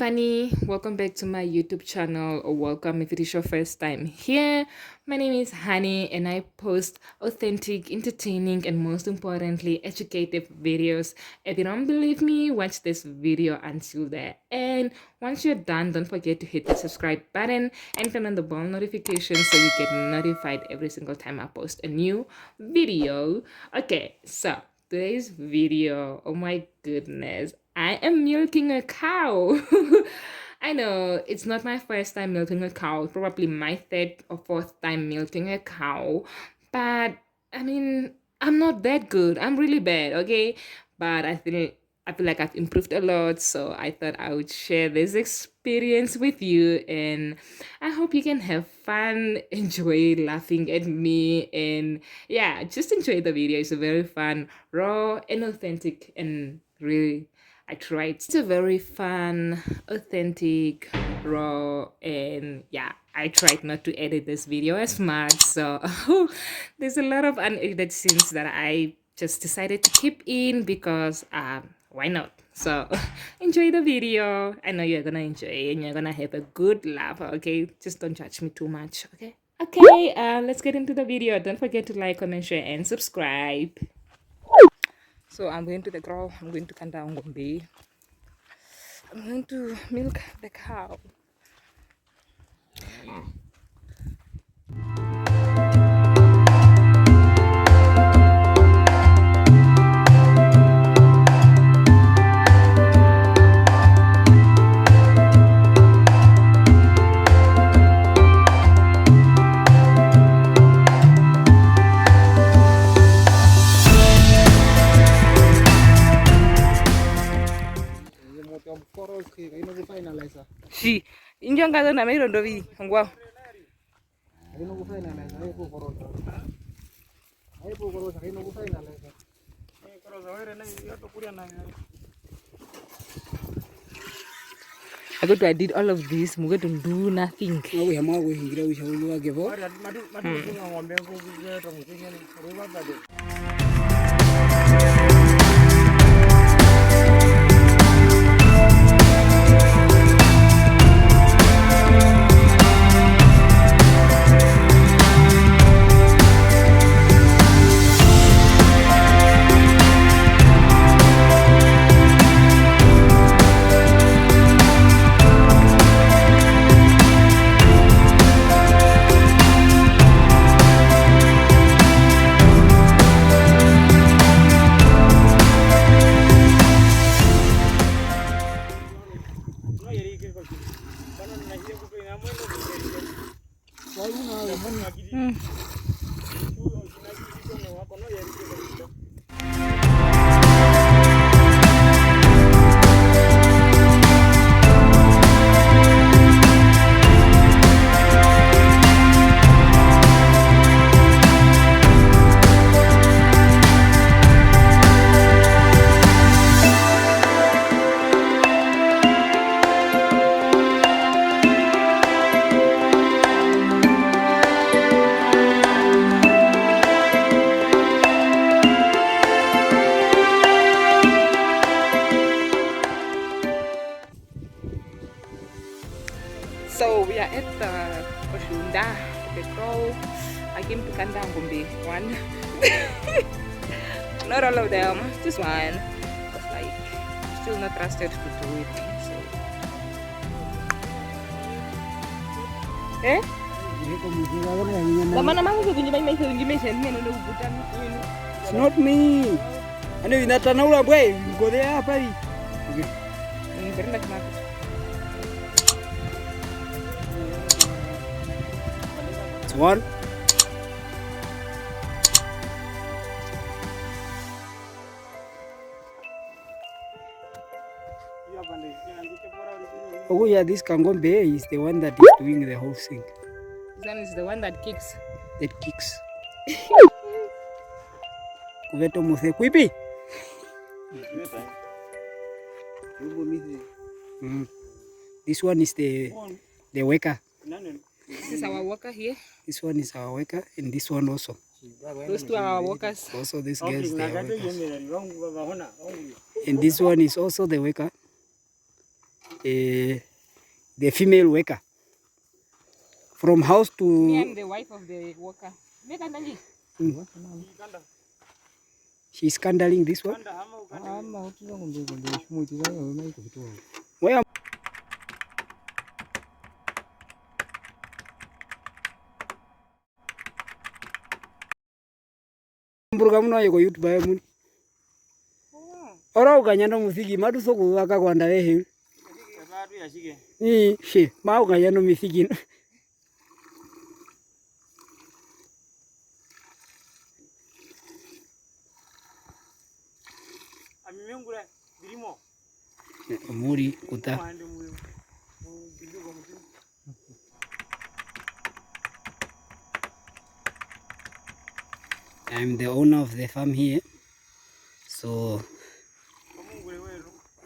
Bunny, welcome back to my YouTube channel, or welcome if it is your first time here. My name is Honey and I post authentic, entertaining, and most importantly, educative videos. If you don't believe me, watch this video until the end. Once you're done, don't forget to hit the subscribe button and turn on the bell notification so you get notified every single time I post a new video. Okay, so today's video, oh my goodness, I am milking a cow. I know it's not my first time milking a cow, probably my third or fourth time milking a cow, but I mean, I'm not that good. I'm really bad, okay? But I feel like I've improved a lot, so I thought I would share this experience with you, and I hope you can have fun, enjoy laughing at me, and yeah, just enjoy the video. It's a very fun, raw, and authentic, and really I tried. It's a very fun, authentic, raw, and yeah, I tried not to edit this video as much. So there's a lot of unedited scenes that I just decided to keep in because why not? So enjoy the video. I know you're gonna enjoy and you're gonna have a good laugh. Okay, just don't judge me too much. Okay. Okay, let's get into the video. Don't forget to like, comment, share, and subscribe. So I'm going to the grow. I'm going to Kandangombe. I'm going to milk the cow. Si, injo ngazo na mero ndo vi ngwa. I go to I did all of this, I'm going to do nothing. So we are at the Oshunda, the crow. I came to Kandangombe one. Not all of them, just one. Because like still not trusted to do it. So eh? It's not me. I know you're not an old way. You go there, buddy. Okay. It's one. Oh yeah, this Kangombe is the one that is doing the whole thing. This one is the one that kicks. That kicks. Kuveto muthe kwipi? This one is the worker. This is our worker here. This one is our worker, and this one also. Those two are our workers. Also, these guys they are workers. And this one is also the worker. the female worker. From house to... Me, I'm the wife of the worker. She's scandalizing this one. Where YouTube ora ukanyanda musiki matu soko akakwanda wehe ni she ma ukanyanda musiki amimengura birimo muri kuta. I'm the owner of the farm here, so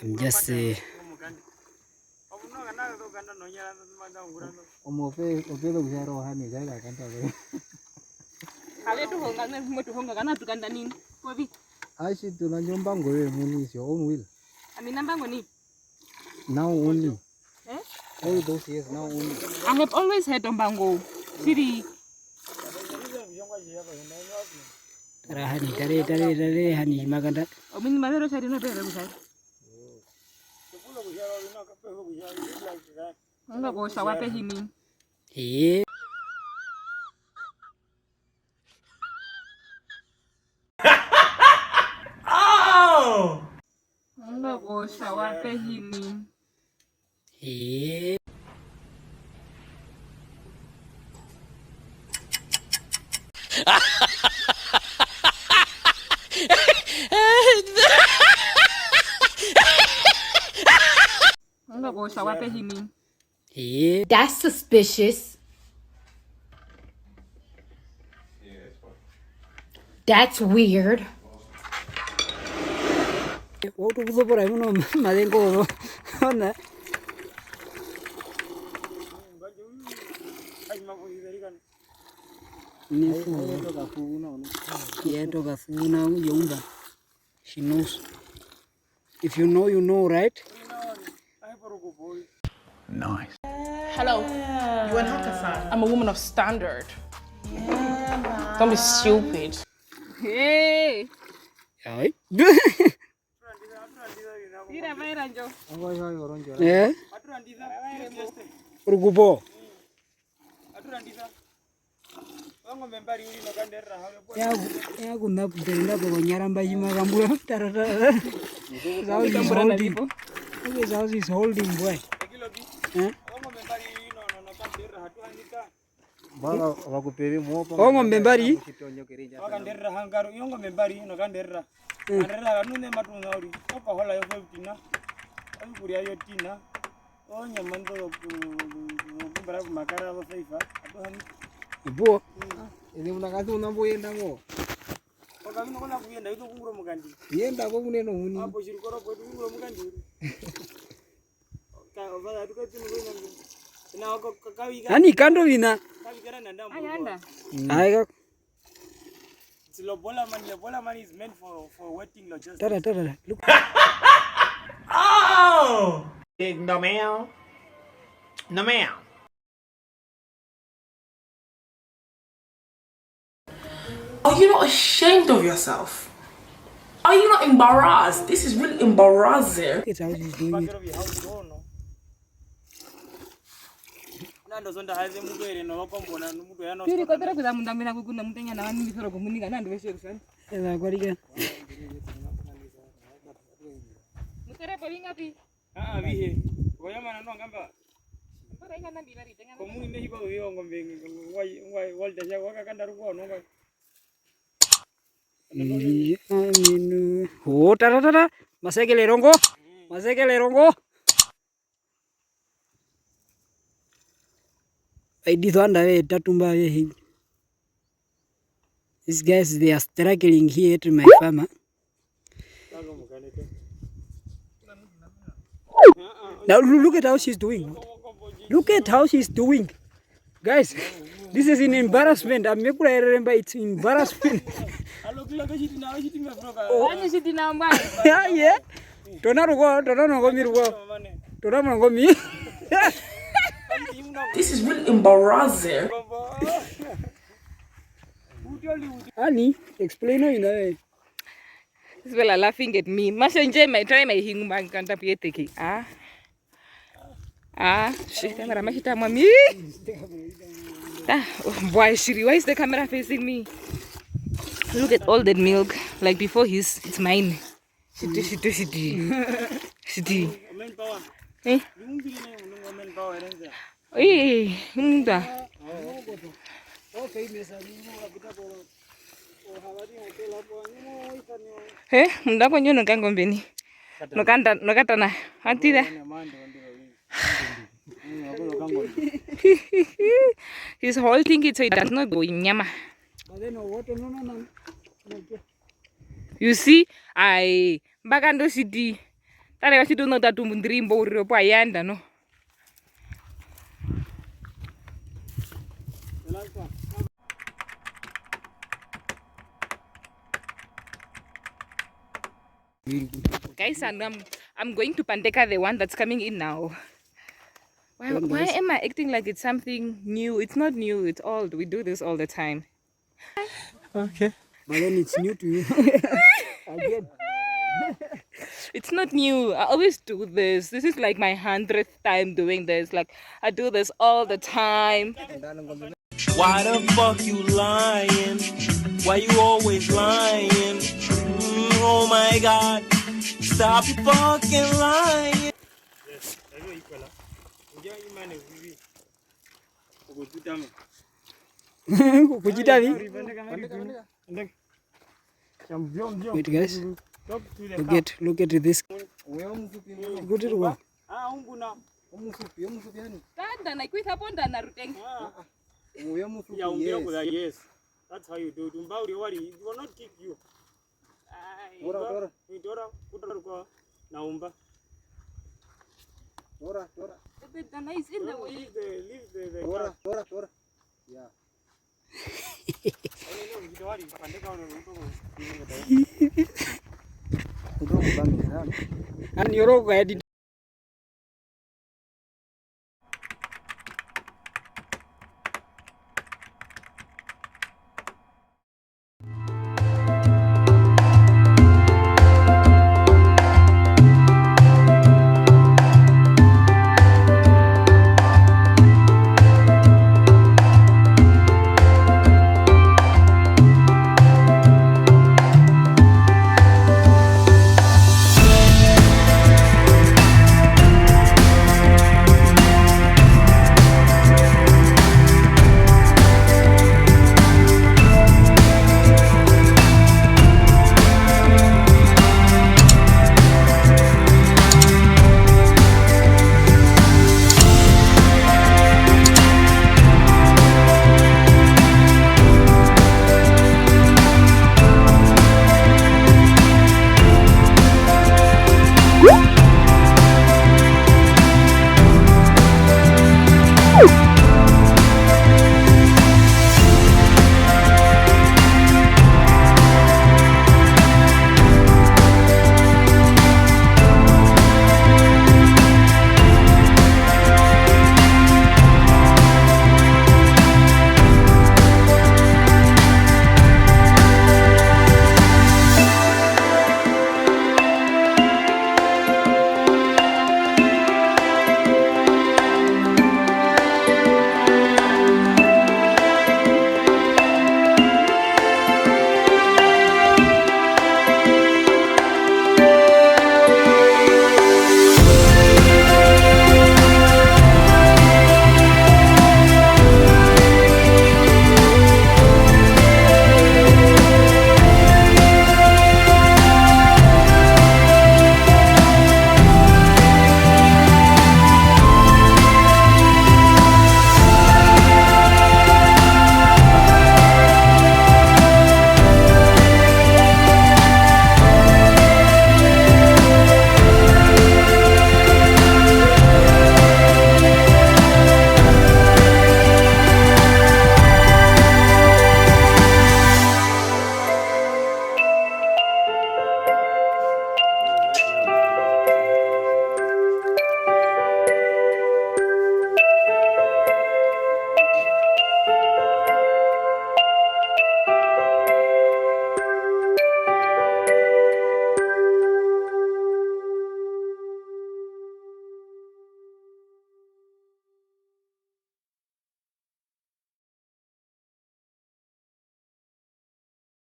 I'm just Actually, to the Mbango is your own will. I mean, Mbango Now only. Eh? All those years now only. I have always heard Mbango. City. Tare hani maganda. Omini mavero chari no pera kusai. Ngo go shawape himi. Eh. Oh! Ngo go shawape himi. Eh. That's suspicious. That's weird. What was the problem? Madengo. Ona. She knows. If you know, you know, right? Nice. Hello, you and Hakkasan. I'm a woman of standard. Don't be stupid. Hey! Ay. Mira, mira, yo. Eh? Urugupo. Ya kuna kutenda kwa nyaramba hima kambura tarara. Zao is holding boy. Eh? Baga wakuperi mopa. Ongo mbembari. Wakanderera hangaro yongo membari nokanderera. Kanderera kanune matunga uri. Opa hola yo febtina. Amkuri ayo tina. Onya mando kumbara makara wa feifa. Atohani. Ibo. Ini unakatu unamboyenda ngo. Okamino kona kuyenda yuto kunguro mukandi. Yenda ko kuneno uni. Apo shirikoro po kunguro mukandi. Ka ovada tukati ngona ngo. Na oko kawi Ani kando vina. kawi kana nanda mbo. Ayanda. Aiga. Lobola money is meant for waiting logistics. Tara. Look. Oh! No meow. No meow. Are you not ashamed of yourself? Are you not embarrassed? This is really embarrassing. It's how she's doing it. Nando zonda haze mutu ere no kombona mutu yana. Tiri kotera kuza mundamina kukuna mutenya na wani misoro kumunika nandi weshe rusani. Ela kwariga. Mutere po vingapi? Vihe. Goyama na ngamba. Mpora inga nandi bari tenga. Komuni mehi ko yo ngombe ngwai walda ya waka kanda ruko no ngwai. Minu. Oh, tara. Masegele rongo. I did wonder where tatumba we. These guys, they are struggling here to my farmer. Now look at how she's doing. Guys, this is an embarrassment. I'm making I remember it's embarrassment. Ani shiti na mbaya. Yeah. Don't know go mirugo. Tora mangomi. This is really embarrassing. Honey, explain how you know. These people are laughing at me. Masha nje my try my hing man kanta pieteki. Shit, camera mashita mami. Why Shiri? Why is the camera facing me? Look at all that milk. Like before it's mine. Shiti. Eh? Eh, munda. Munda kwenye nkangombeni. Nokatana. Antida. He's holding it so it does not go in nyama. You see, I bagando city. Tare kasi do not that mundrimbo uro pa yanda no. Guys, and I'm going to Pandeka, the one that's coming in now. Why am I acting like it's something new? It's not new, it's old. We do this all the time. Okay. But then it's new to you. Again. It's not new. I always do this. This is like my 100th time doing this. Like, I do this all the time. Why the fuck you lying? Why you always lying? Oh my god. Stop you fucking lying. Yes, I know equal. Unja imane vivi. Kukutama. Kujitavi. Wait guys. Look at this. Go to the wall. Umbuna. Tanda na kuita ponda na ruteng. Yes. That's how you do it. Umbauri wali, it will not kick you. Dora. Kutoka na umba. Dora. The dana is in the way. Leave the Dora. Yeah. And you're all ready.